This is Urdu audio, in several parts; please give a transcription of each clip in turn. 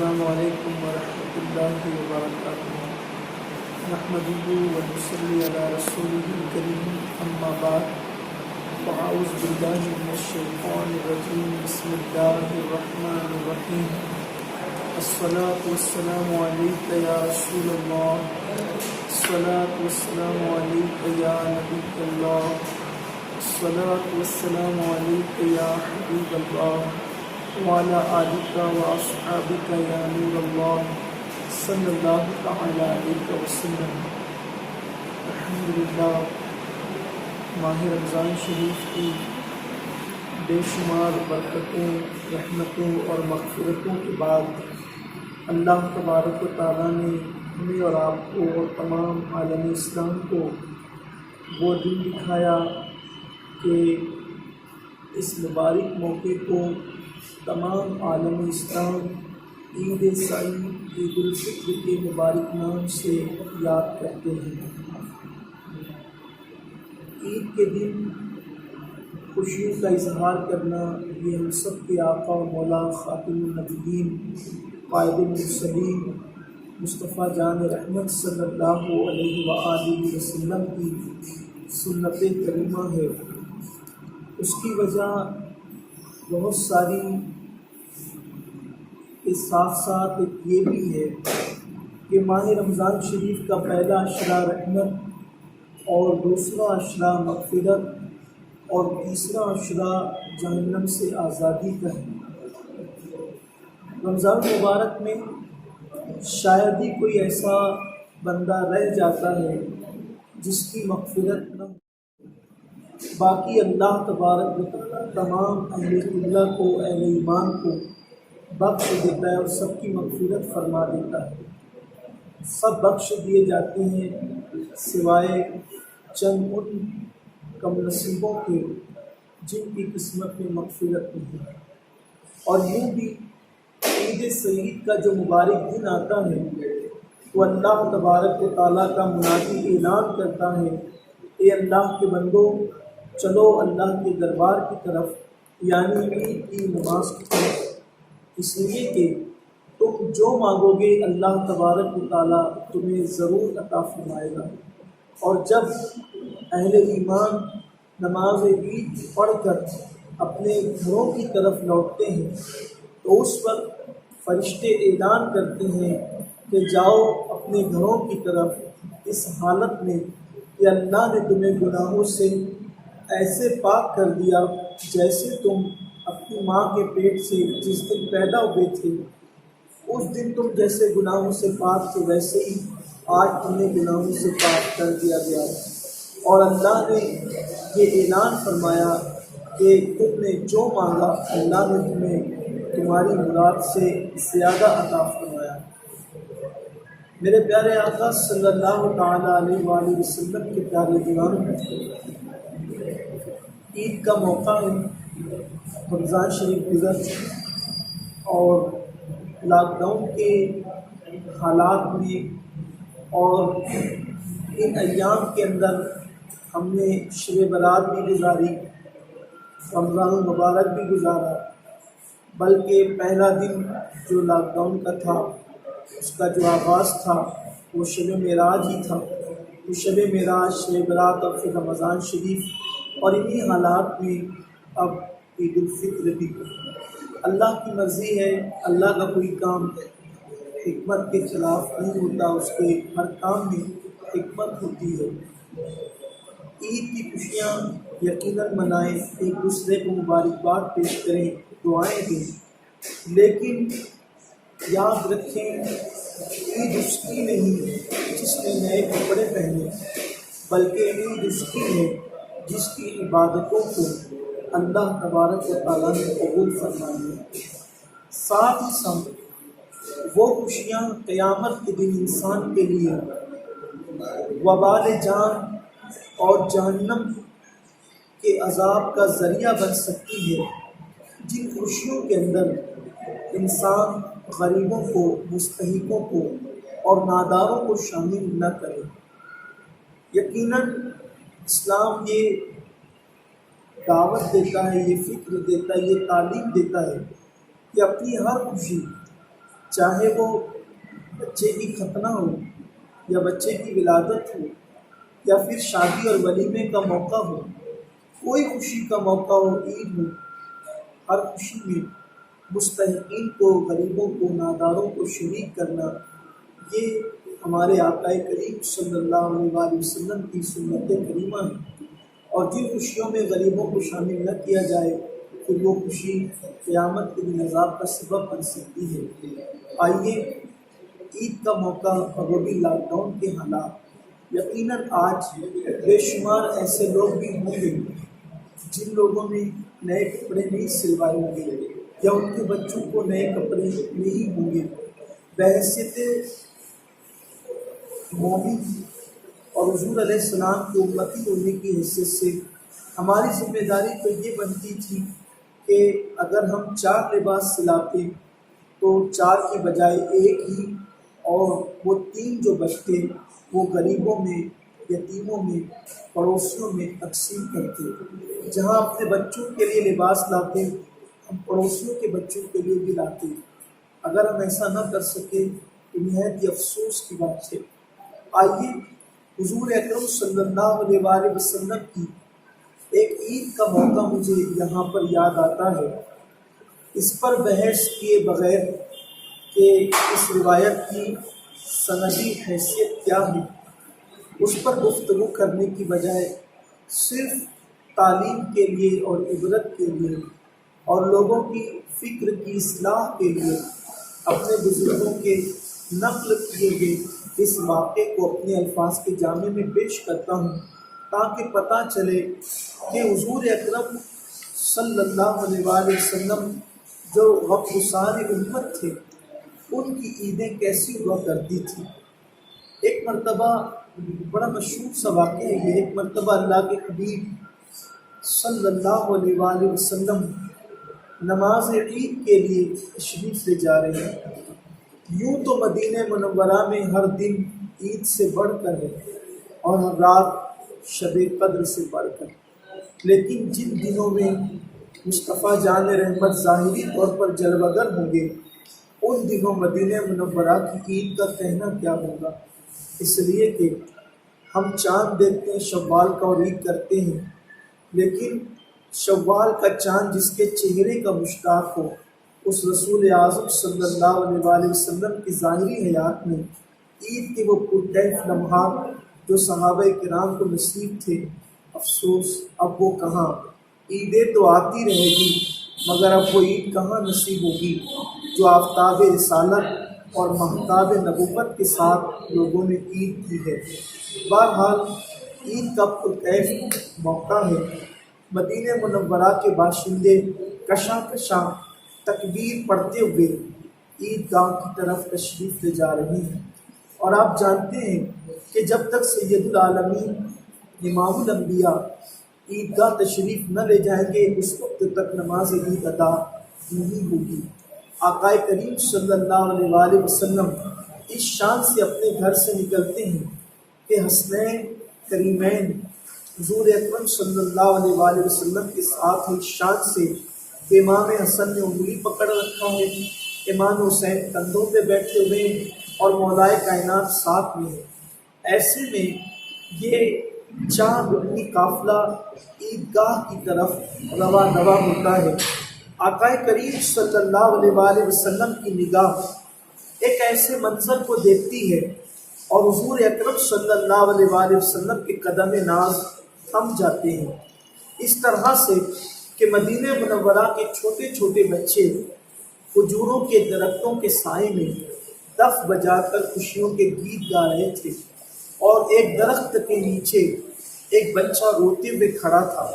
السلام علیکم ورحمۃ اللہ وبرکاتہ۔ نحمده ونصلي على رسوله الكريم اما بعد فاعوذ باللہ من الشیطان الرجیم بسم اللہ الرحمن الرحیم الصلاة والسلام علیک یا رسول اللہ، الصلاة والسلام علیک یا نبی اللہ، الصلاة والسلام علیک یا حبیب اللہ وعلی آلک واصحابک یا نور اللہ صلی اللہ تعالی علیہ وسلم۔ الحمدللہ، ماہ رمضان شریف کی بے شمار برکتوں، رحمتوں اور مغفرتوں کے بعد اللہ تبارک و تعالیٰ نے ہمیں اور آپ کو اور تمام عالم اسلام کو وہ دن دکھایا کہ اس مبارک موقع کو تمام عالم اسلام عید سعید عید الفطر کے مبارک نام سے یاد کرتے ہیں۔ عید کے دن خوشیوں کا اظہار کرنا یہ ہم سب کے آقا و مولا خاتم النبیین قائد المرسلین مصطفیٰ جان رحمت صلی اللہ علیہ وآلہ وسلم کی سنت کریمہ ہے۔ اس کی وجہ بہت ساری کے ساتھ ساتھ ایک یہ بھی ہے کہ ماہ رمضان شریف کا پہلا عشرہ رحمت اور دوسرا عشرہ مغفرت اور تیسرا عشرہ جہنم سے آزادی کا ہے۔ رمضان مبارک میں شاید ہی کوئی ایسا بندہ رہ جاتا ہے جس کی مغفرت نہ ہو۔ باقی اللہ تبارک و تعالیٰ تمام اہل قبلہ کو، اہل ایمان کو بخش دیتا ہے اور سب کی مغفرت فرما دیتا ہے۔ سب بخش دیے جاتے ہیں سوائے چند ان کم نصیبوں کے جن کی قسمت میں مغفرت نہیں ہے۔ اور یوں بھی عید سعید کا جو مبارک دن آتا ہے وہ اللہ تبارک و تعالیٰ کا منادی اعلان کرتا ہے، اے اللہ کے بندو چلو اللہ کے دربار کی طرف، یعنی عید کی نماز کی طرف، اس لیے کہ تم جو مانگو گے اللہ تبارک و تعالیٰ تمہیں ضرور عطا فرمائے گا۔ اور جب اہل ایمان نماز عید پڑھ کر اپنے گھروں کی طرف لوٹتے ہیں تو اس وقت فرشتے اعلان کرتے ہیں کہ جاؤ اپنے گھروں کی طرف اس حالت میں کہ اللہ نے تمہیں گناہوں سے ایسے پاک کر دیا جیسے تم اپنی ماں کے پیٹ سے جس دن پیدا ہوئے تھے اس دن تم جیسے گناہوں سے پاک تھے ویسے ہی آج تمہیں گناہوں سے پاک کر دیا گیا ہے۔ اور اللہ نے یہ اعلان فرمایا کہ تم نے جو مانگا اللہ نے تمہیں تمہاری مراد سے زیادہ عطا فرمایا۔ میرے پیارے آقا صلی اللہ تعالیٰ علیہ وآلہ وسلم کے پیارے دیوانوں، عید کا موقع ہے، رمضان شریف گزر اور لاک ڈاؤن کے حالات میں اور ان ایام کے اندر ہم نے شب برات بھی گزاری، رمضان المبارک بھی گزارا، بلکہ پہلا دن جو لاک ڈاؤن کا تھا اس کا جو آغاز تھا وہ شب معراج ہی تھا۔ تو شب معراج، شب برات اور پھر رمضان شریف، اور انہی حالات میں اب عید الفطر بھی۔ اللہ کی مرضی ہے، اللہ کا کوئی کام حکمت کے خلاف نہیں ہوتا، اس کے ہر کام میں حکمت ہوتی ہے۔ عید کی خوشیاں یقیناً منائیں، ایک دوسرے کو مبارکباد پیش کریں، دعائیں دیں، لیکن یاد رکھیں عید اس کی نہیں جس نے نئے کپڑے پہنے، بلکہ عید اس کی ہے جس کی عبادتوں کو اللہ تبارک و تعالیٰ نے قبول فرمائی ہے۔ ساتھ ہی ساتھ وہ خوشیاں قیامت کے دن انسان کے لیے وبال جان اور جہنم کے عذاب کا ذریعہ بن سکتی ہے، جن خوشیوں کے اندر انسان غریبوں کو، مستحقوں کو اور ناداروں کو شامل نہ کرے۔ یقیناً اسلام یہ دعوت دیتا ہے، یہ فکر دیتا ہے، یہ تعلیم دیتا ہے کہ اپنی ہر خوشی چاہے وہ بچے کی ختنہ ہو یا بچے کی ولادت ہو یا پھر شادی اور ولیمے کا موقع ہو، کوئی خوشی کا موقع ہو، عید ہو، ہر خوشی میں مستحقین کو، غریبوں کو، ناداروں کو شریک کرنا، یہ ہمارے آقا کریم صلی اللہ علیہ وآلہ وسلم کی سنت کریمہ ہے۔ اور جن خوشیوں میں غریبوں کو شامل نہ کیا جائے پھر وہ خوشی قیامت کے دن عذاب کا سبب بن سکتی ہے۔ آئیے عید کا موقع اور وہ بھی لاک ڈاؤن کے حالات، یقیناً آج بے شمار ایسے لوگ بھی ہوں گے جن لوگوں نے نئے کپڑے نہیں سلوائے ہوں گے یا ان کے بچوں کو نئے کپڑے نہیں ہوں گے۔ بحیثیت مومن اور حضور علیہ السلام کی امتی ہونے کی حیثیت سے ہماری ذمہ داری تو یہ بنتی تھی کہ اگر ہم 4 لباس سلاتے تو 4 کی بجائے ایک ہی، اور وہ 3 جو بچتے وہ غریبوں میں، یتیموں میں، پڑوسیوں میں تقسیم کرتے۔ جہاں اپنے بچوں کے لیے لباس لاتے ہم پڑوسیوں کے بچوں کے لیے بھی لاتے۔ اگر ہم ایسا نہ کر سکے تو نہایت ہی افسوس کی بات ہے۔ آئیے حضور اکرم صلی اللہ علیہ وآلہ وسلم کی ایک عید کا موقع مجھے یہاں پر یاد آتا ہے، اس پر بحث کیے بغیر کہ اس روایت کی سندی حیثیت کیا ہے، اس پر گفتگو کرنے کی بجائے صرف تعلیم کے لیے اور عبرت کے لیے اور لوگوں کی فکر کی اصلاح کے لیے اپنے بزرگوں کے نقل کیے گئے اس واقعے کو اپنے الفاظ کے جامع میں پیش کرتا ہوں، تاکہ پتہ چلے کہ حضور اکرم صلی اللہ علیہ وآلہ وسلم جو غفار امت تھے ان کی عیدیں کیسی ہوا کرتی تھی۔ ایک مرتبہ بڑا مشہور سا واقعہ ہے یہ، ایک مرتبہ اللہ کے حبیب صلی اللہ علیہ وآلہ وسلم نماز عید کے لیے تشریف لے جا رہے ہیں۔ یوں تو مدینہ منورہ میں ہر دن عید سے بڑھ کر ہے اور ہر رات شب قدر سے بڑھ کر، لیکن جن دنوں میں مصطفیٰ جان رحمت ظاہری طور پر جلوگر ہوں گے ان دنوں مدینہ منورہ کی عید کا کہنا کیا ہوگا، اس لیے کہ ہم چاند دیکھتے ہیں شوال کا اور عید کرتے ہیں، لیکن شوال کا چاند جس کے چہرے کا مشتاق ہو، اس رسول اعظم صلی اللہ علیہ وآلہ وسلم کی ظاہری حیات میں عید کے وہ پرکیف لمحات جو صحابہ کرام کو نصیب تھے، افسوس اب وہ کہاں۔ عیدیں تو آتی رہے گی مگر اب وہ عید کہاں نصیب ہوگی جو آفتاب رسالت اور مہتاب نبوت کے ساتھ لوگوں نے عید کی ہے۔ بہرحال عید کا پرکیف موقع ہے۔ مدینہ منورہ کے باشندے کشاں کشاں تکبیر پڑھتے ہوئے عید گاہ کی طرف تشریف لے جا رہے ہیں، اور آپ جانتے ہیں کہ جب تک سید العالمین امام الانبیاء عیدگاہ تشریف نہ لے جائیں گے اس وقت تک نماز عید ادا نہیں ہوگی۔ آقا کریم صلی اللہ علیہ وآلہ وسلم اس شان سے اپنے گھر سے نکلتے ہیں کہ حسنین کریمین حضور اکرم صلی اللہ علیہ وآلہ وسلم کے ساتھ اس شان سے کہ امام حسن نے انگلی پکڑ رکھا ہے، امام حسین کندھوں پہ بیٹھے ہوئے ہیں اور مولائے کائنات ساتھ میں ہے۔ ایسے میں یہ چاند اپنی قافلہ عیدگاہ کی طرف رواں ہوتا ہے۔ آقا کریم صلی اللہ علیہ وآلہ وسلم کی نگاہ ایک ایسے منظر کو دیکھتی ہے اور حضور اکرم صلی اللہ علیہ وآلہ وسلم کے قدم ناز تھم جاتے ہیں، اس طرح سے کہ مدینہ منورہ کے چھوٹے چھوٹے بچے کھجوروں کے درختوں کے سائے میں دف بجا کر خوشیوں کے گیت گا رہے تھے، اور ایک درخت کے نیچے ایک بچہ روتے ہوئے کھڑا تھا۔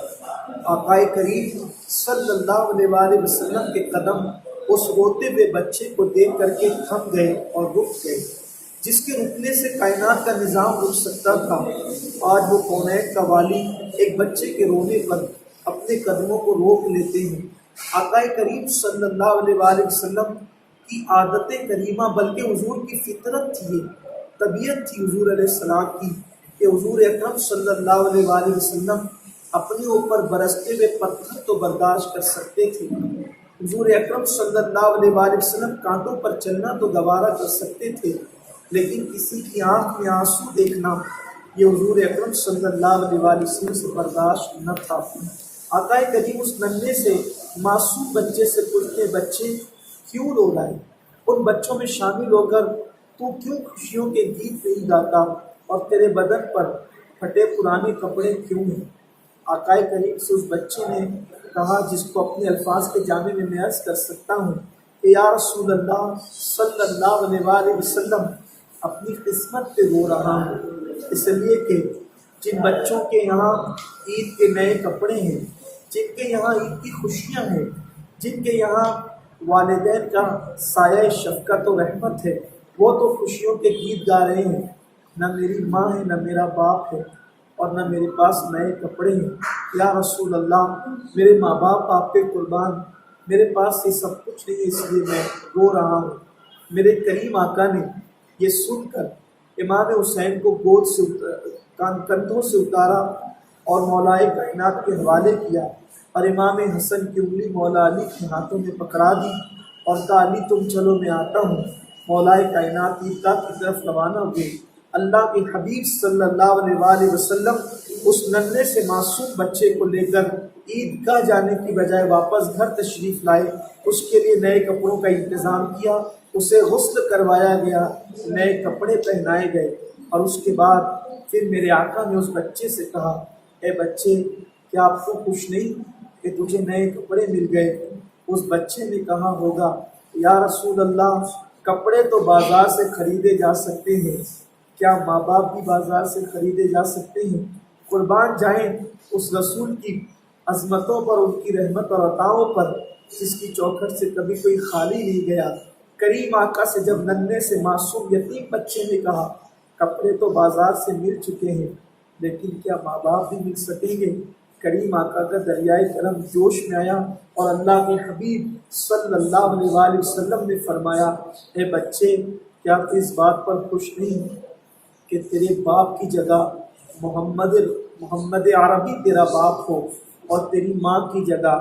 آقا کریم صلی اللہ علیہ وآلہ وسلم کے قدم اس روتے ہوئے بچے کو دیکھ کر کے تھم گئے اور رک گئے۔ جس کے رکنے سے کائنات کا نظام رک سکتا تھا، آج وہ کونین کا والی ایک بچے کے رونے پر اپنے قدموں کو روک لیتے ہیں۔ آقا کریم صلی اللہ علیہ وآلہ وسلم کی عادت کریمہ بلکہ حضور کی فطرت تھی، طبیعت تھی حضور علیہ السلام کی، کہ حضور اکرم صلی اللہ علیہ وآلہ وسلم اپنے اوپر برستے ہوئے پتھر تو برداشت کر سکتے تھے، حضور اکرم صلی اللہ علیہ وآلہ وسلم کانٹوں پر چلنا تو گوارا کر سکتے تھے، لیکن کسی کی آنکھ میں آنسو دیکھنا یہ حضور اکرم صلی اللہ علیہ وآلہ وسلم سے برداشت نہ تھا۔ آقا کریم اس ننھے سے معصوم بچے سے پوچھتے، بچے کیوں رو رہا ہے؟ ان بچوں میں شامل ہو کر تو کیوں خوشیوں کے گیت نہیں گاتا اور تیرے بدن پر پھٹے پرانے کپڑے کیوں ہیں؟ آقا کریم سے اس بچے نے کہا، جس کو اپنے الفاظ کے جامع میں عرض کر سکتا ہوں کہ یا رسول اللہ صلی اللہ علیہ وآلہ وسلم، اپنی قسمت پہ رو رہا ہوں، اس لیے کہ جن بچوں کے یہاں عید کے نئے کپڑے ہیں، جن کے یہاں عید کی خوشیاں ہیں، جن کے یہاں والدین کا سایہ شفقت و رحمت ہے، وہ تو خوشیوں کے گیت گا رہے ہیں، نہ میری ماں ہے، نہ میرا باپ ہے، اور نہ میرے پاس نئے کپڑے ہیں۔ یا رسول اللہ، میرے ماں باپ آپ پہ قربان، میرے پاس یہ سب کچھ نہیں ہے، اس لیے میں رو رہا ہوں۔ میرے کریم آقا نے یہ سن کر امام حسین کو گود سے کندھوں سے اتارا اور مولائے کائنات کے حوالے کیا، اور امام حسن کی انگلی مولا علی کے ہاتھوں میں پکڑا دی اور کہا، علی تم چلو میں آتا ہوں۔ مولائے کائنات عیدگاہ کی طرف روانہ ہوئے۔ اللہ کے حبیب صلی اللہ علیہ وآلہ وسلم اس ننھے سے معصوم بچے کو لے کر عیدگاہ جانے کی بجائے واپس گھر تشریف لائے، اس کے لیے نئے کپڑوں کا انتظام کیا، اسے غسل کروایا گیا، نئے کپڑے پہنائے گئے، اور اس کے بعد پھر میرے آقا نے اس بچے سے کہا، اے بچے کیا آپ کو خوش نہیں کہ تجھے نئے کپڑے مل گئے؟ اس بچے نے کہا ہوگا، یا رسول اللہ کپڑے تو بازار سے خریدے جا سکتے ہیں، کیا ماں باپ بھی بازار سے خریدے جا سکتے ہیں؟ قربان جائیں اس رسول کی عظمتوں پر، ان کی رحمت اور عطاؤں پر، جس کی چوکھٹ سے کبھی کوئی خالی نہیں گیا۔ کریم آقا سے جب ننھے سے معصوم یتیم بچے نے کہا، کپڑے تو بازار سے مل چکے ہیں، لیکن کیا ماں باپ بھی مل سکیں گے؟ کریم آقا کا دریائے کرم جوش میں آیا اور اللہ کے حبیب صلی اللہ علیہ وآلہ وسلم نے فرمایا، اے بچے کیا تو اس بات پر خوش نہیں کہ تیرے باپ کی جگہ محمد عربی تیرا باپ ہو اور تیری ماں کی جگہ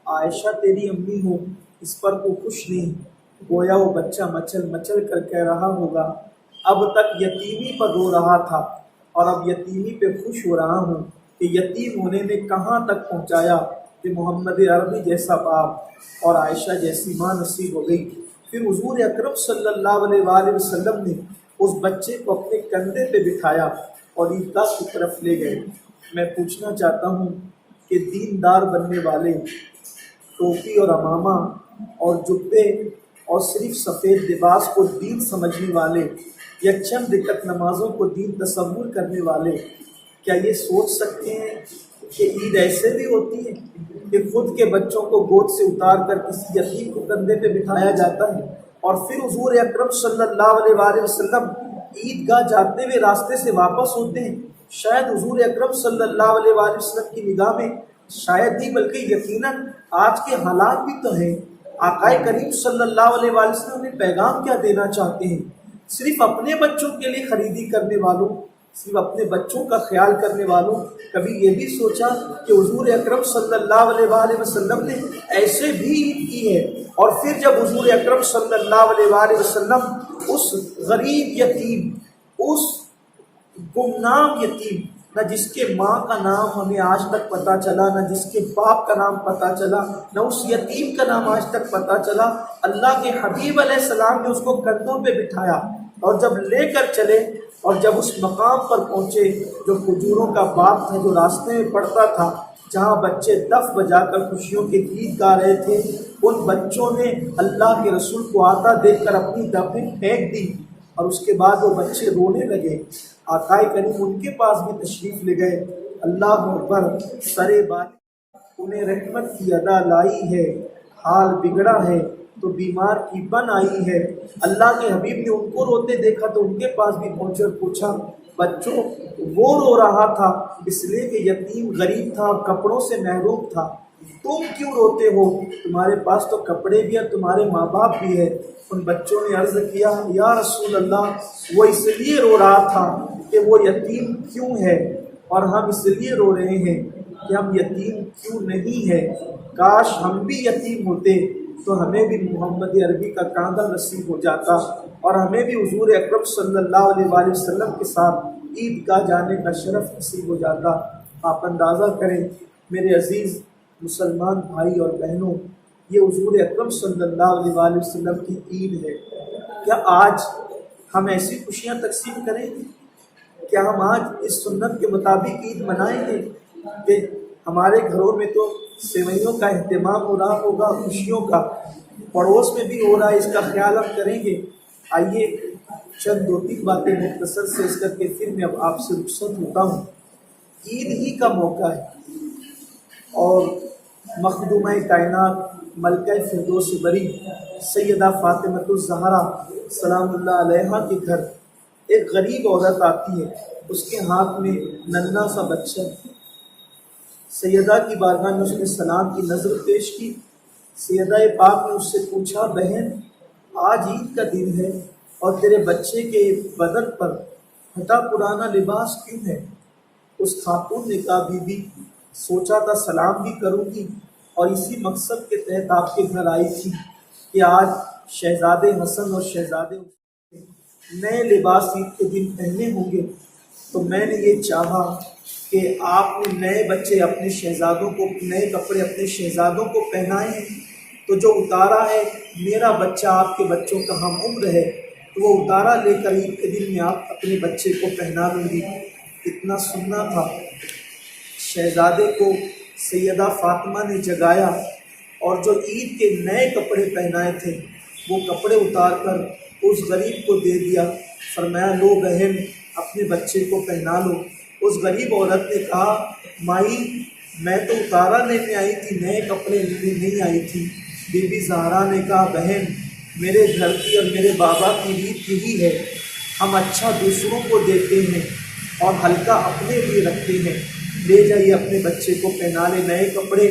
عائشہ تیری امی ہو؟ اس پر تو خوش نہیں؟ گویا وہ بچہ مچل مچل کر کہہ رہا ہوگا، اب تک یتیمی پر رو رہا تھا اور اب یتیمی پہ خوش ہو رہا ہوں کہ یتیم ہونے نے کہاں تک پہنچایا کہ محمد عربی جیسا باپ اور عائشہ جیسی ماں نصیب ہو گئی۔ پھر حضور اکرم صلی اللہ علیہ وآلہ وسلم نے اس بچے کو اپنے کندھے پہ بٹھایا اور عیدگاہ کی طرف لے گئے۔ میں پوچھنا چاہتا ہوں کہ دیندار بننے والے، ٹوپی اور عمامہ اور جبے اور صرف سفید لباس کو دین سمجھنے والے، یا چند رکعت نمازوں کو دین تصور کرنے والے، کیا یہ سوچ سکتے ہیں کہ عید ایسے بھی ہوتی ہے کہ خود کے بچوں کو گود سے اتار کر کسی یتیم کو کندھے پہ بٹھایا جاتا ہے، اور پھر حضور اکرم صلی اللہ علیہ وآلہ وسلم عیدگاہ جاتے ہوئے راستے سے واپس ہوتے ہیں؟ شاید حضور اکرم صلی اللہ علیہ وآلہ وسلم کی نگاہ میں شاید نہیں بلکہ یقیناً آج کے حالات بھی تو ہیں۔ آقا کریم صلی اللہ علیہ وآلہ وسلم نے پیغام کیا دینا چاہتے ہیں؟ صرف اپنے بچوں کے لیے خریدی کرنے والوں، صرف اپنے بچوں کا خیال کرنے والوں، کبھی یہ بھی سوچا کہ حضور اکرم صلی اللہ علیہ وآلہ وسلم نے ایسے بھی عید کی ہے؟ اور پھر جب حضور اکرم صلی اللہ علیہ وآلہ وسلم اس غریب یتیم، اس گمنام یتیم، نہ جس کے ماں کا نام ہمیں آج تک پتہ چلا، نہ جس کے باپ کا نام پتہ چلا، نہ اس یتیم کا نام آج تک پتہ چلا، اللہ کے حبیب علیہ السلام نے اس کو کندھوں پہ بٹھایا اور جب لے کر چلے اور جب اس مقام پر پہنچے جو کھجوروں کا باغ تھا، جو راستے میں پڑتا تھا، جہاں بچے دف بجا کر خوشیوں کے گیت گا رہے تھے، ان بچوں نے اللہ کے رسول کو آتا دیکھ کر اپنی دفیں پھینک دی اور اس کے بعد وہ بچے رونے لگے۔ آقا کریم ان کے پاس بھی تشریف لے گئے۔ اللہ اکبر، سرے بال انہیں رحمت کی ادا لائی ہے، حال بگڑا ہے تو بیمار کی بن آئی ہے۔ اللہ کے حبیب نے ان کو روتے دیکھا تو ان کے پاس بھی پہنچے اور پوچھا، بچوں وہ رو رہا تھا اس لیے کہ یتیم غریب تھا اور کپڑوں سے محروم تھا، تم کیوں روتے ہو؟ تمہارے پاس تو کپڑے بھی ہیں، تمہارے ماں باپ بھی ہے۔ ان بچوں نے عرض کیا، یا رسول اللہ وہ اس لیے رو رہا تھا کہ وہ یتیم کیوں ہے اور ہم اس لیے رو رہے ہیں کہ ہم یتیم کیوں نہیں ہیں، کاش ہم بھی یتیم ہوتے تو ہمیں بھی محمد عربی کا کاندھا نصیب ہو جاتا اور ہمیں بھی حضور اکرم صلی اللہ علیہ وآلہ وسلم کے ساتھ عیدگاہ جانے کا شرف نصیب ہو جاتا۔ آپ اندازہ کریں میرے عزیز مسلمان بھائی اور بہنوں، یہ حضور اکرم صلی اللہ علیہ وآلہ وسلم کی عید ہے۔ کیا آج ہم ایسی خوشیاں تقسیم کریں گے؟ کیا ہم آج اس سنت کے مطابق عید منائیں گے کہ ہمارے گھروں میں تو سیوئیوں کا اہتمام ہو رہا ہوگا، خوشیوں کا پڑوس میں بھی ہو رہا ہے، اس کا خیال ہم کریں گے؟ آئیے چند دو تین باتیں مختصر سے اس کر کے پھر میں اب آپ سے رخصت ہوتا ہوں۔ عید ہی کا موقع ہے اور مخدومہ کائنات ملکہ فردوس بری سیدہ فاطمۃ الزہرا سلام اللہ علیہا کے گھر ایک غریب عورت آتی ہے، اس کے ہاتھ میں ننھا سا بچہ۔ سیدہ کی بارگاہ میں اس نے سلام کی نظر پیش کی۔ سیدہ پاک نے اس سے پوچھا، بہن آج عید کا دن ہے اور تیرے بچے کے بدن پر پھٹا پرانا لباس کیوں ہے؟ اس خاتون نے کہا، بی بی سوچا تھا سلام بھی کروں گی اور اسی مقصد کے تحت آپ کے گھر آئی تھی کہ آج شہزادے حسن اور شہزادے نئے لباس عید کے دن پہنے ہوں گے، تو میں نے یہ چاہا کہ آپ نے نئے بچے اپنے شہزادوں کو نئے کپڑے اپنے شہزادوں کو پہنائے ہیں، تو جو اتارا ہے میرا بچہ آپ کے بچوں کا ہم عمر ہے، تو وہ اتارا لے کر عید کے دن میں آپ اپنے بچے کو پہنا لوں گی۔ اتنا سننا تھا، شہزادے کو سیدہ فاطمہ نے جگایا اور جو عید کے نئے کپڑے پہنائے تھے وہ کپڑے اتار کر اس غریب کو دے دیا، فرمایا لو بہن اپنے بچے کو پہنا لو۔ اس غریب عورت نے کہا، مائی میں تو اتارا لینے آئی تھی، نئے کپڑے لینے نہیں آئی تھی۔ بی بی زہرا نے کہا، بہن میرے گھر کی اور میرے بابا کی ریت یہی ہے، ہم اچھا دوسروں کو دیتے ہیں اور ہلکا اپنے لیے رکھتے ہیں، لے جائیے اپنے بچے کو پہنا لے نئے کپڑے،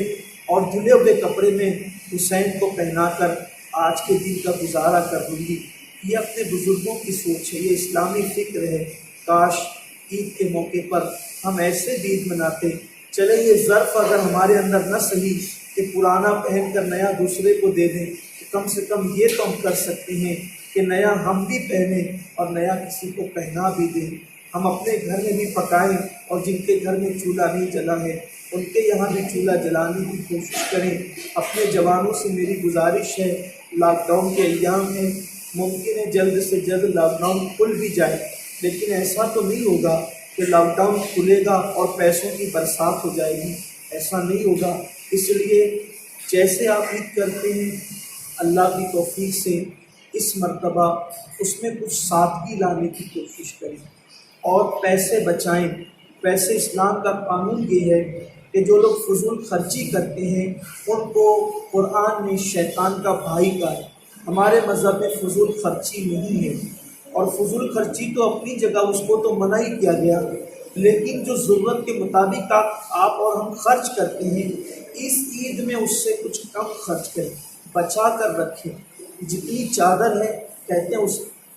اور دھلے ہوئے کپڑے میں حسین کو پہنا کر آج کے دن کا گزارا کر دوں گی۔ یہ اپنے بزرگوں کی سوچ ہے، یہ اسلامی فکر ہے۔ کاش عید کے موقع پر ہم ایسے بھی عید مناتے۔ چلے یہ ظرف اگر ہمارے اندر نہ صحیح کہ پرانا پہن کر نیا دوسرے کو دے دیں، تو کم سے کم یہ تو ہم کر سکتے ہیں کہ نیا ہم بھی پہنیں اور نیا کسی کو پہنا بھی دیں۔ ہم اپنے گھر میں بھی پکائیں اور جن کے گھر میں چولہا نہیں جلا ہے ان کے یہاں بھی چولہا جلانے کی کوشش کریں۔ اپنے جوانوں سے میری گزارش ہے، لاک ڈاؤن کے ایام ہیں، ممکن ہے جلد سے جلد لاک ڈاؤن کھل بھی جائے، لیکن ایسا تو نہیں ہوگا کہ لاک ڈاؤن کھلے گا اور پیسوں کی برسات ہو جائے گی، ایسا نہیں ہوگا۔ اس لیے جیسے آپ عید کرتے ہیں اللہ کی توفیق سے اس مرتبہ اس میں کچھ سادگی لانے کی کوشش کریں اور پیسے بچائیں۔ ویسے اسلام کا قانون یہ ہے کہ جو لوگ فضول خرچی کرتے ہیں ان کو قرآن نے شیطان کا بھائی کہا ہے۔ ہمارے مذہب میں فضول خرچی نہیں ہے، اور فضول خرچی تو اپنی جگہ اس کو تو منع ہی کیا گیا، لیکن جو ضرورت کے مطابق آپ اور ہم خرچ کرتے ہیں اس عید میں اس سے کچھ کم خرچ کریں، بچا کر رکھیں۔ جتنی چادر ہے کہتے ہیں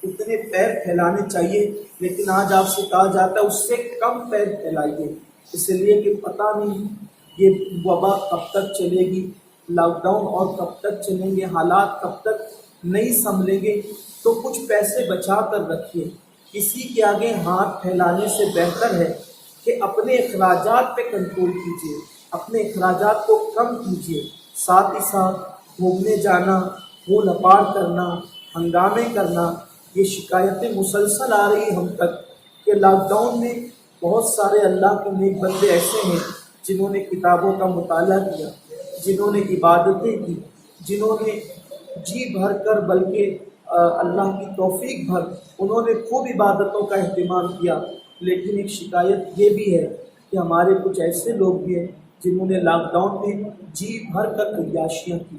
اتنے پیر پھیلانے چاہیے، لیکن آج آپ سے کہا جاتا ہے اس سے کم پیر پھیلائیے، اس لیے کہ پتہ نہیں یہ وبا کب تک چلے گی، لاک ڈاؤن اور کب تک چلیں گے، حالات کب تک نہیں سنبھلیں گے۔ تو کچھ پیسے بچا کر رکھیے۔ کسی کے آگے ہاتھ پھیلانے سے بہتر ہے کہ اپنے اخراجات پہ کنٹرول کیجیے، اپنے اخراجات کو کم کیجیے۔ ساتھ ہی ساتھ گھومنے جانا، وہ لپاڑ کرنا، ہنگامے کرنا، یہ شکایتیں مسلسل آ رہی ہم تک کہ لاک ڈاؤن میں بہت سارے اللہ کے نیک بندے ایسے ہیں جنہوں نے کتابوں کا مطالعہ کیا، جنہوں نے عبادتیں کی، جنہوں نے جی بھر کر بلکہ اللہ کی توفیق بھر انہوں نے خوب عبادتوں کا اہتمام کیا۔ لیکن ایک شکایت یہ بھی ہے کہ ہمارے کچھ ایسے لوگ بھی ہیں جنہوں نے لاک ڈاؤن میں جی بھر کر عیاشیاں کی،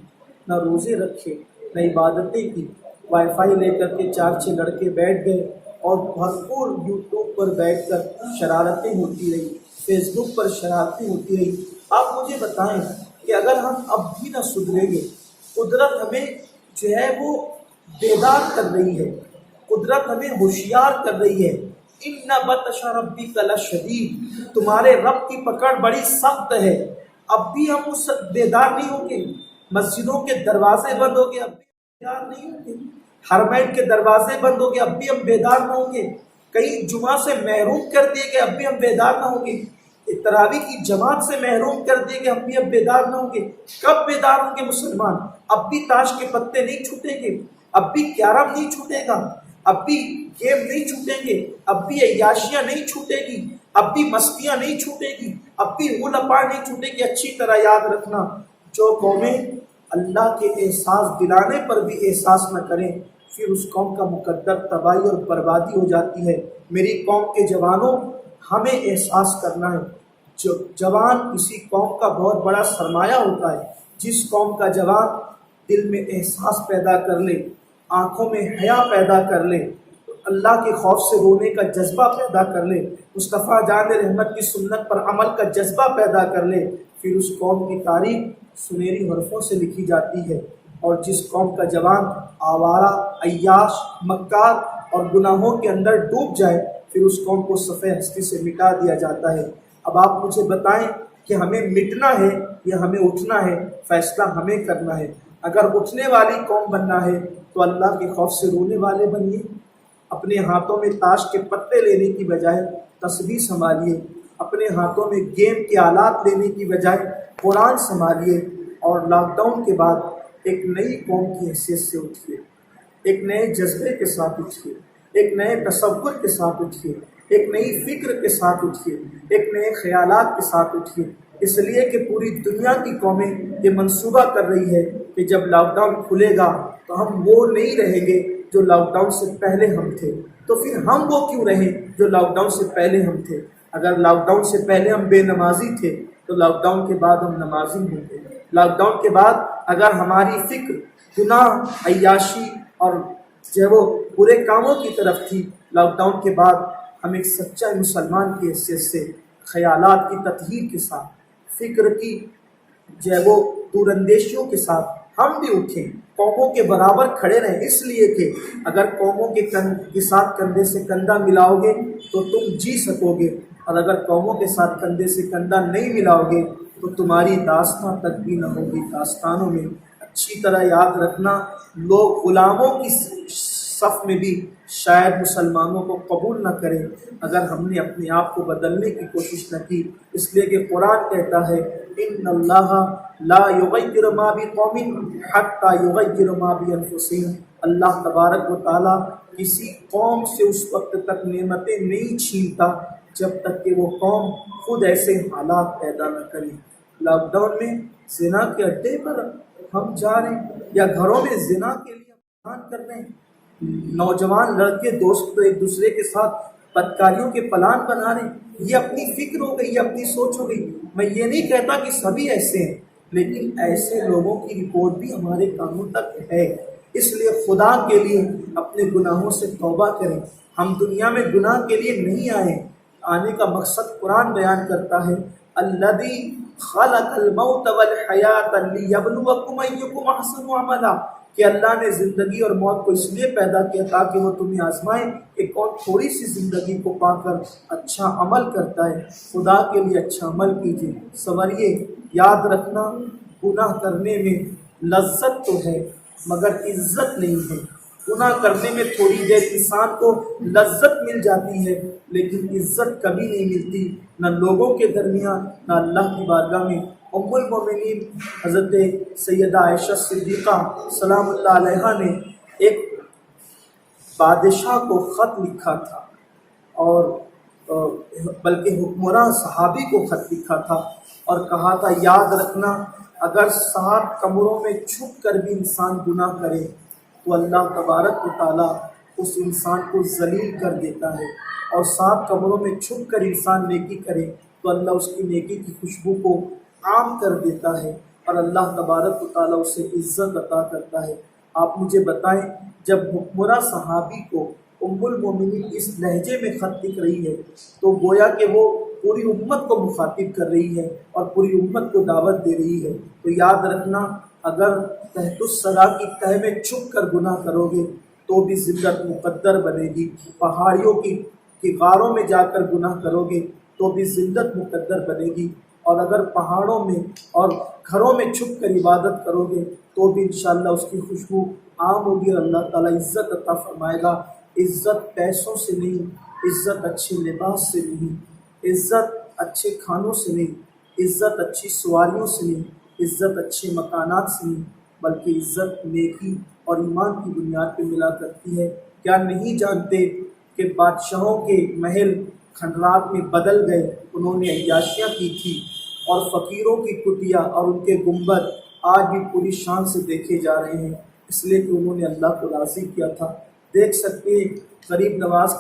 نہ روزے رکھے نہ عبادتیں کی، وائی فائی لے کر کے 4-6 لڑکے بیٹھ گئے اور بھرپور یوٹیوب پر بیٹھ کر شرارتیں ہوتی رہی، فیس بک پر شرارتیں ہوتی رہی۔ آپ مجھے بتائیں کہ اگر ہم اب بھی نہ سدھریں گے، قدرت ہمیں جو ہے وہ بیدار کر رہی ہے، قدرت ہمیں ہوشیار کر رہی ہے۔ اِنَّ بَطْشَ رَبِّكَ لَشَدِیدٌ، تمہارے رب کی پکڑ بڑی سخت ہے، اب بھی ہم اس بیدار نہیں ہوں گے؟ مسجدوں کے دروازے بند ہو گئے، اب بھی بیدار نہیں ہوں گے؟ حرمین کے دروازے بند ہو گئے، اب بھی ہم بیدار نہ ہوں گے؟ کئی جمعہ سے محروم کر دیے گئے، اب بھی ہم بیدار نہ ہوں گے؟ تراویح کی جماعت سے محروم کر دیے گئے، اب بھی اب بیدار نہ ہوں گے؟ کب بیدار ہوں گے مسلمان؟ اب بھی تاش کے پتے نہیں چھوٹیں گے، اب بھی کیرم نہیں چھوٹے گا، اب بھی گیم نہیں چھوٹیں گے، اب بھی عیاشیاں نہیں چھوٹے گی، اب بھی مستیاں نہیں چھوٹے گی، اب بھی ہو لپاڑ نہیں چھوٹے گی۔ اچھی طرح یاد رکھنا، جو قومیں اللہ کے احساس دلانے پر بھی احساس نہ کریں، پھر اس قوم کا مقدر تباہی اور بربادی ہو جاتی ہے۔ میری قوم کے جوانوں، ہمیں احساس کرنا ہے، جو جوان کسی قوم کا بہت بڑا سرمایہ ہوتا ہے۔ جس قوم کا جوان دل میں احساس پیدا کر لے، آنکھوں میں حیا پیدا کر لے، اللہ کے خوف سے رونے کا جذبہ پیدا کر لے، مصطفیٰ جان رحمت کی سنت پر عمل کا جذبہ پیدا کر لے، پھر اس قوم کی تاریخ سنہری حرفوں سے لکھی جاتی ہے۔ اور جس قوم کا جوان آوارہ، عیاش، مکار اور گناہوں کے اندر ڈوب جائے، پھر اس قوم کو صفحہ ہستی سے مٹا دیا جاتا ہے۔ اب آپ مجھے بتائیں کہ ہمیں مٹنا ہے یا ہمیں اٹھنا ہے؟ فیصلہ ہمیں کرنا ہے۔ اگر اٹھنے والی قوم بننا ہے تو اللہ کے خوف سے رونے والے بنیے، اپنے ہاتھوں میں تاش کے پتے لینے کی بجائے تسبیح سنبھالیے، اپنے ہاتھوں میں گیم کے آلات لینے کی بجائے قرآن سنبھالیے، اور لاک ڈاؤن کے بعد ایک نئی قوم کی حیثیت سے اٹھیے، ایک نئے جذبے کے ساتھ اٹھیے، ایک نئے تصور کے ساتھ اٹھیے، ایک نئی فکر کے ساتھ اٹھیے، ایک نئے خیالات کے ساتھ اٹھیے۔ اس لیے کہ پوری دنیا کی قومیں یہ منصوبہ کر رہی ہے کہ جب لاک ڈاؤن کھلے گا تو ہم وہ نہیں رہیں گے جو لاک ڈاؤن سے پہلے ہم تھے، تو پھر ہم وہ کیوں رہیں جو لاک ڈاؤن سے پہلے ہم تھے؟ اگر لاک ڈاؤن سے پہلے ہم بے نمازی تھے تو لاک ڈاؤن کے بعد ہم نمازی ہوں گے۔ لاک ڈاؤن کے بعد اگر ہماری فکر گناہ، عیاشی اور جو وہ برے کاموں کی طرف تھی، لاک ڈاؤن کے بعد ہم ایک سچا مسلمان کی حیثیت سے خیالات کی تطہیر کے ساتھ، فکر کی جو وہ دور اندیشیوں کے ساتھ ہم بھی اٹھیں، قوموں کے برابر کھڑے رہیں۔ اس لیے کہ اگر قوموں کے ساتھ کندھے سے کندھا ملاؤ گے تو تم جی سکو گے، اور اگر قوموں کے ساتھ کندھے سے کندھا نہیں ملاؤ گے تو تمہاری داستان تک بھی نہ ہوگی داستانوں میں۔ اچھی طرح یاد رکھنا، لوگ غلاموں کی صف میں بھی شاید مسلمانوں کو قبول نہ کریں اگر ہم نے اپنے آپ کو بدلنے کی کوشش نہ کی، اس لیے کہ قرآن کہتا ہے ان اللہ لا یغیر ما بقوم حتی یغیر ما بانفسہم۔ اللہ تبارک و تعالیٰ کسی قوم سے اس وقت تک نعمتیں نہیں چھینتا جب تک کہ وہ قوم خود ایسے حالات پیدا نہ کرے۔ لاک ڈاؤن میں زنا کے اڈے پر ہم جا رہے ہیں، یا گھروں میں زنا کے لیے پلان کر رہے ہیں، نوجوان لڑکے دوست ایک دوسرے کے ساتھ بدکاریوں کے پلان بنا رہے ہیں۔ یہ اپنی فکر ہو گئی، یہ اپنی سوچ ہو گئی۔ میں یہ نہیں کہتا کہ سبھی ایسے ہیں، لیکن ایسے لوگوں کی رپورٹ بھی ہمارے کانوں تک ہے۔ اس لیے خدا کے لیے اپنے گناہوں سے توبہ کریں۔ ہم دنیا میں گناہ کے لیے نہیں آئے، آنے کا مقصد قرآن بیان کرتا ہے الذی خلق الموت والحیات لیبلوکم ایکم احسن عملا، کہ اللہ نے زندگی اور موت کو اس لیے پیدا کیا تاکہ وہ تمہیں آزمائے کہ کون تھوڑی سی زندگی کو پا کر اچھا عمل کرتا ہے۔ خدا کے لیے اچھا عمل کیجیے، سنوریے۔ یاد رکھنا، گناہ کرنے میں لذت تو ہے مگر عزت نہیں ہے۔ گناہ کرنے میں تھوڑی دیر انسان کو لذت مل جاتی ہے، لیکن عزت کبھی نہیں ملتی، نہ لوگوں کے درمیان نہ اللہ کی بارگاہ میں۔ ام المومنین حضرت سیدہ عائشہ صدیقہ سلام اللہ علیہا نے ایک بادشاہ کو خط لکھا تھا، اور بلکہ حکمراں صحابی کو خط لکھا تھا، اور کہا تھا یاد رکھنا اگر 7 کمروں میں چھپ کر بھی انسان گناہ کرے تو اللہ تبارک و تعالیٰ اس انسان کو ذلیل کر دیتا ہے، اور 7 کمروں میں چھپ کر انسان نیکی کرے تو اللہ اس کی نیکی کی خوشبو کو عام کر دیتا ہے، اور اللہ تبارک و تعالیٰ اسے عزت عطا کرتا ہے۔ آپ مجھے بتائیں، جب حکمراں صحابی کو ام المومنین اس لہجے میں خط لکھ رہی ہے تو گویا کہ وہ پوری امت کو مخاطب کر رہی ہے اور پوری امت کو دعوت دے رہی ہے۔ تو یاد رکھنا، اگر تحت الثری کی تہ میں چھپ کر گناہ کرو گے تو بھی ذلت مقدر بنے گی، پہاڑیوں کی غاروں میں جا کر گناہ کرو گے تو تو بھی ذلت مقدر بنے گی، اور اگر پہاڑوں میں اور گھروں میں چھپ کر عبادت کرو گے تو بھی انشاءاللہ اس کی خوشبو عام ہوگی، اور اللہ تعالیٰ عزت عطا فرمائے گا۔ عزت پیسوں سے نہیں، عزت اچھے لباس سے نہیں، عزت اچھے کھانوں سے نہیں، عزت اچھی سواریوں سے نہیں، عزت اچھے مکانات سے نہیں، بلکہ عزت نیکی اور ایمان کی بنیاد پہ ملا کرتی ہے۔ کیا نہیں جانتے کہ بادشاہوں کے محل کھنڈرات میں بدل گئے، انہوں نے عیاشیاں کی تھی، اور فقیروں کی کٹیا اور ان کے گنبد آج بھی پوری شان سے دیکھے جا رہے ہیں، اس لیے کہ انہوں نے اللہ کو راضی کیا تھا۔ دیکھ سکتے ہیں غریب نواز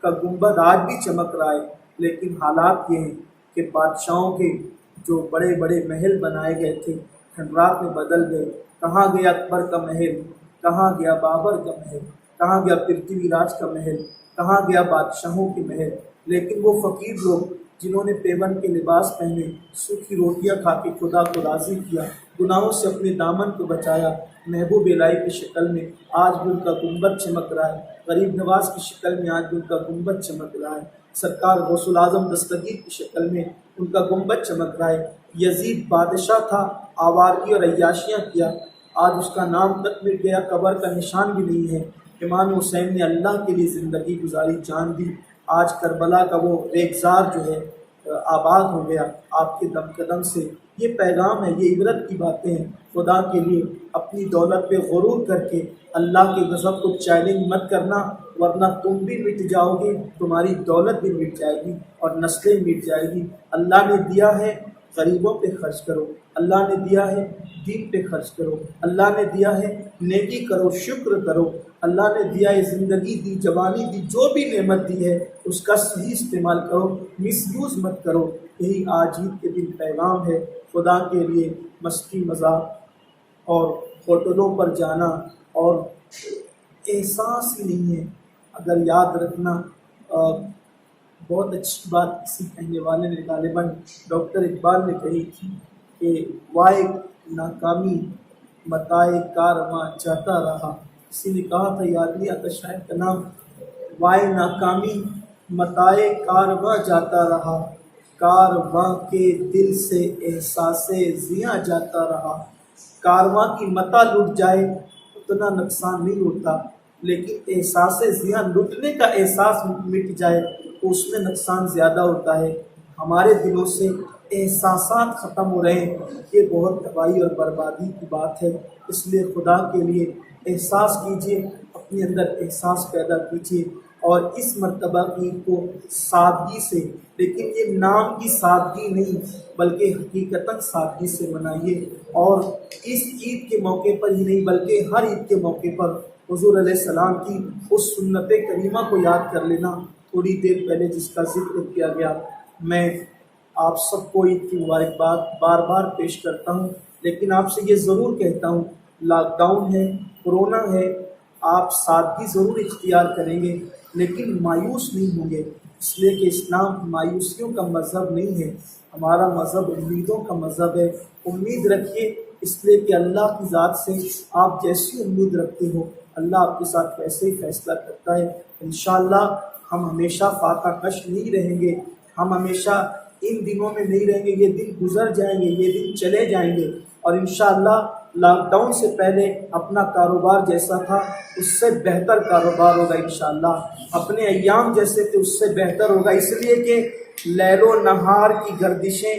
کا گنبد آج بھی چمک رہا ہے، لیکن حالات یہ ہیں کہ بادشاہوں کے جو بڑے بڑے محل بنائے گئے تھے کھنڈرات میں بدل گئے۔ کہاں گیا اکبر کا محل، کہاں گیا بابر کا محل، کہاں گیا پرتھوی راج کا محل، کہاں گیا بادشاہوں کے محل؟ لیکن وہ فقیر لوگ جنہوں نے پیون کے لباس پہنے، سوکھی روٹیاں کھا کے خدا کو راضی کیا، گناہوں سے اپنے دامن کو بچایا، محبوب الہی کی شکل میں آج بھی ان کا گنبد چمک رہا ہے، غریب نواز کی شکل میں آج بھی ان کا گنبد چمک رہا ہے، سرکار غوث الاعظم دستگیر کی شکل میں ان کا گنبد چمک رہا ہے۔ یزید بادشاہ تھا، آوارگی اور عیاشیاں کیا، آج اس کا نام تک مٹ گیا، قبر کا نشان بھی نہیں ہے۔ امام حسین نے اللہ کے لیے زندگی گزاری، جان دی، آج کربلا کا وہ ریگزار جو ہے آباد ہو گیا آپ کے دم قدم سے۔ یہ پیغام ہے، یہ عبرت کی باتیں ہیں۔ خدا کے لیے اپنی دولت پہ غرور کر کے اللہ کے غضب کو چیلنج مت کرنا، ورنہ تم بھی مٹ جاؤ گے، تمہاری دولت بھی مٹ جائے گی اور نسلیں مٹ جائے گی۔ اللہ نے دیا ہے، غریبوں پہ خرچ کرو، اللہ نے دیا ہے دین پہ خرچ کرو، اللہ نے دیا ہے نیکی کرو، شکر کرو، اللہ نے دیا ہے زندگی دی، جوانی دی، جو بھی نعمت دی ہے اس کا صحیح استعمال کرو، مس یوز مت کرو۔ یہی آج عید کے دن پیغام ہے۔ خدا کے لیے مستی مذاق اور ہوٹلوں پر جانا اور احساس ہی نہیں ہے۔ اگر یاد رکھنا، بہت اچھی بات کسی کہنے والے نے، غالباً ڈاکٹر اقبال نے کہی تھی کہ وائے ناکامی متائے کارواں جاتا رہا۔ کسی نے کہا تھا، یاد نہیں آتا شاید کا نام، وائے ناکامی متائے کارواں جاتا رہا، کارواں کے دل سے احساس زیاں جاتا رہا۔ کارواں کی متاع لٹ جائے اتنا نقصان نہیں ہوتا، لیکن احساس زیاں، لٹنے کا احساس مٹ جائے تو اس میں نقصان زیادہ ہوتا ہے۔ ہمارے دلوں سے احساسات ختم ہو رہے ہیں، یہ بہت تباہی اور بربادی کی بات ہے۔ اس لیے خدا کے لیے احساس کیجیے، اپنے اندر احساس پیدا کیجیے، اور اس مرتبہ عید کو سادگی سے، لیکن یہ نام کی سادگی نہیں بلکہ حقیقتاً سادگی سے منائیے، اور اس عید کے موقع پر ہی نہیں بلکہ ہر عید کے موقع پر حضور علیہ السلام کی اس سنت کریمہ کو یاد کر لینا، تھوڑی دیر پہلے جس کا ذکر کیا گیا۔ میں آپ سب کو عید کی مبارکباد بار بار پیش کرتا ہوں، لیکن آپ سے یہ ضرور کہتا ہوں، لاک ڈاؤن ہے، کورونا ہے، آپ سادگی ضرور اختیار کریں گے لیکن مایوس نہیں ہوں گے، اس لیے کہ اسلام مایوسیوں کا مذہب نہیں ہے، ہمارا مذہب امیدوں کا مذہب ہے۔ امید رکھیے، اس لیے کہ اللہ کی ذات سے آپ جیسی امید رکھتے ہو اللہ آپ کے ساتھ ویسے ہی فیصلہ کرتا ہے۔ انشاءاللہ ہم ہمیشہ فاقہ کش نہیں رہیں گے، ہم ہمیشہ ان دنوں میں نہیں رہیں گے، یہ دن گزر جائیں گے، یہ دن چلے جائیں گے، اور انشاءاللہ لاک ڈاؤن سے پہلے اپنا کاروبار جیسا تھا اس سے بہتر کاروبار ہوگا انشاءاللہ، اپنے ایام جیسے تھے اس سے بہتر ہوگا، اس لیے کہ لیل و نہار کی گردشیں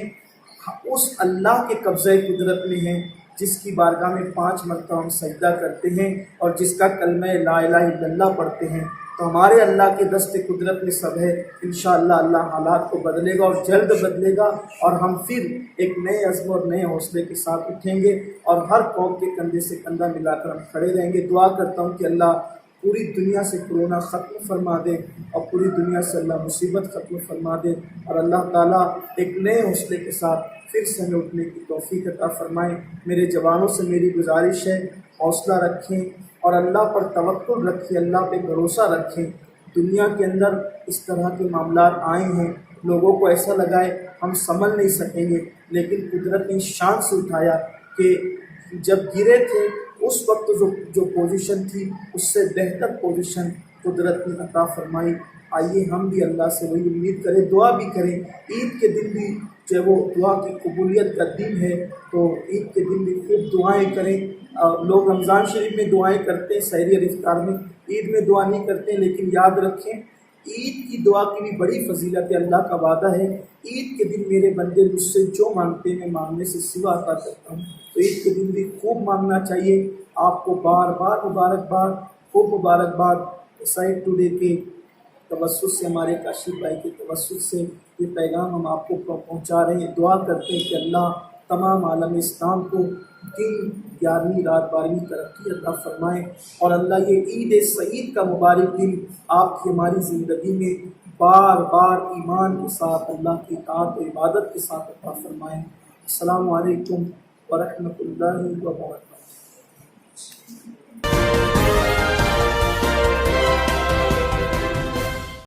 اس اللہ کے قبضۂ قدرت میں ہیں جس کی بارگاہ میں 5 مرتبہ ہم سجدہ کرتے ہیں اور جس کا کلمہ لا الہ الا اللہ پڑھتے ہیں، تو ہمارے اللہ کے دست قدرت میں سب ہے۔ انشاءاللہ اللہ حالات کو بدلے گا اور جلد بدلے گا، اور ہم پھر ایک نئے عزم اور نئے حوصلے کے ساتھ اٹھیں گے اور ہر قوم کے کندھے سے کندھا ملا کر ہم کھڑے رہیں گے۔ دعا کرتا ہوں کہ اللہ پوری دنیا سے کورونا ختم فرما دے اور پوری دنیا سے اللہ مصیبت ختم فرما دے، اور اللہ تعالیٰ ایک نئے حوصلے کے ساتھ پھر سے ہمیں اٹھنے کی توفیق عطا فرمائیں۔ میرے جوانوں سے میری گزارش ہے، حوصلہ رکھیں اور اللہ پر توکل رکھیں، اللہ پہ بھروسہ رکھیں۔ دنیا کے اندر اس طرح کے معاملات آئے ہیں، لوگوں کو ایسا لگا ہے ہم سنبھل نہیں سکیں گے، لیکن قدرت نے شان سے اٹھایا کہ جب گرے تھے اس وقت جو پوزیشن تھی اس سے بہتر پوزیشن قدرت نے عطا فرمائی۔ آئیے ہم بھی اللہ سے وہی امید کریں، دعا بھی کریں۔ عید کے دن بھی جو ہے وہ دعا کی قبولیت کا دن ہے، تو عید کے دن بھی خوب دعائیں کریں۔ لوگ رمضان شریف میں دعائیں کرتے ہیں، سحری اور افطار میں، عید میں دعا نہیں کرتے ہیں، لیکن یاد رکھیں عید کی دعا کی بھی بڑی فضیلت ہے۔ اللہ کا وعدہ ہے عید کے دن میرے بندے مجھ سے جو مانگتے ہیں میں مانگنے سے سوا عطا کرتا ہوں، تو عید کے دن بھی خوب مانگنا چاہیے۔ آپ کو بار بار مبارکباد، خوب مبارکباد۔ سائٹ ٹوڈے کے توسط سے، ہمارے کاشف بھائی کے توسط سے یہ پیغام ہم آپ کو پہنچا رہے ہیں۔ دعا کرتے ہیں کہ اللہ تمام عالم اسلام کو دن 11ویں رات 12ویں ترقی عطا فرمائیں، اور اللہ یہ عید سعید کا مبارک دن آپ کی ہماری زندگی میں بار بار ایمان کے ساتھ اللہ کی اطاعت و عبادت کے ساتھ عطا فرمائیں۔ السلام علیکم ورحمۃ اللہ وبرکاتہ۔